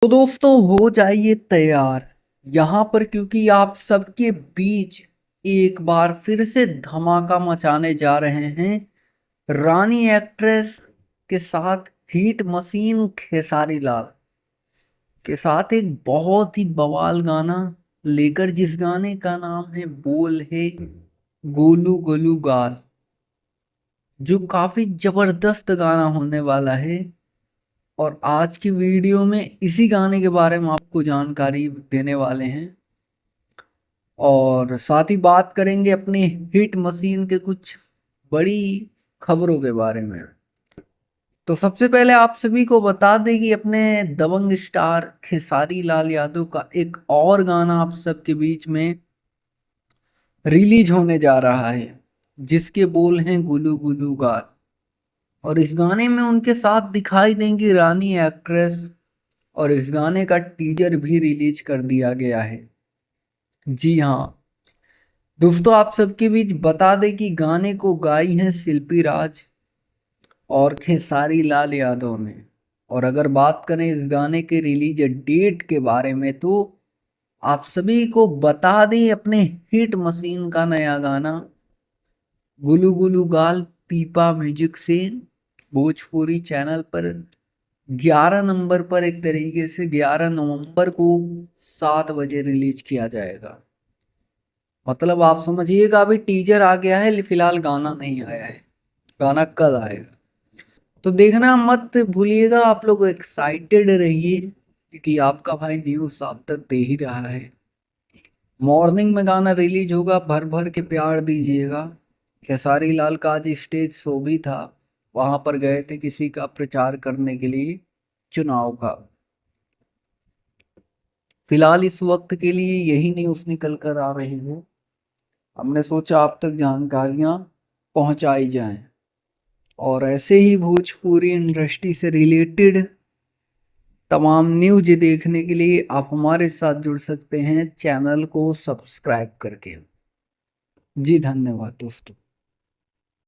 तो दोस्तों हो जाइए तैयार यहाँ पर, क्योंकि आप सबके बीच एक बार फिर से धमाका मचाने जा रहे हैं। रानी एक्ट्रेस के साथ हिट मशीन खेसारी लाल के साथ एक बहुत ही बवाल गाना लेकर, जिस गाने का नाम है बोल है गोलू गोलू गाल, जो काफी जबरदस्त गाना होने वाला है। और आज की वीडियो में इसी गाने के बारे में आपको जानकारी देने वाले हैं और साथ ही बात करेंगे अपनी हिट मशीन के कुछ बड़ी खबरों के बारे में। तो सबसे पहले आप सभी को बता दें कि अपने दबंग स्टार खेसारी लाल यादव का एक और गाना आप सबके बीच में रिलीज होने जा रहा है, जिसके बोल हैं गुलू गुलू गाल। और इस गाने में उनके साथ दिखाई देंगी रानी एक्ट्रेस, और इस गाने का टीजर भी रिलीज कर दिया गया है। जी हाँ दोस्तों, आप सबके बीच बता दें कि गाने को गाई हैं शिल्पी राज और खेसारी लाल यादव ने। और अगर बात करें इस गाने के रिलीज डेट के बारे में, तो आप सभी को बता दें अपने हिट मशीन का नया गाना गुलू गुलू गाल पीपा म्यूजिक से भोजपुरी चैनल पर 11 नंबर पर, एक तरीके से 11 नवंबर को 7 बजे रिलीज किया जाएगा। मतलब आप समझिएगा, अभी टीजर आ गया है, फिलहाल गाना नहीं आया है। गाना कल आएगा, तो देखना मत भूलिएगा। आप लोग एक्साइटेड रहिए, क्योंकि आपका भाई न्यूज़ आप तक दे ही रहा है। मॉर्निंग में गाना रिलीज होगा, भर भर के प्यार दीजिएगा। खेसारी लाल का आज स्टेज शो भी था, वहां पर गए थे किसी का प्रचार करने के लिए, चुनाव का। फिलहाल इस वक्त के लिए यही न्यूज़ निकल कर आ रही है। हमने सोचा आप तक जानकारियां पहुंचाई जाएं, और ऐसे ही भोजपुरी इंडस्ट्री से रिलेटेड तमाम न्यूज देखने के लिए आप हमारे साथ जुड़ सकते हैं चैनल को सब्सक्राइब करके। जी धन्यवाद दोस्तों।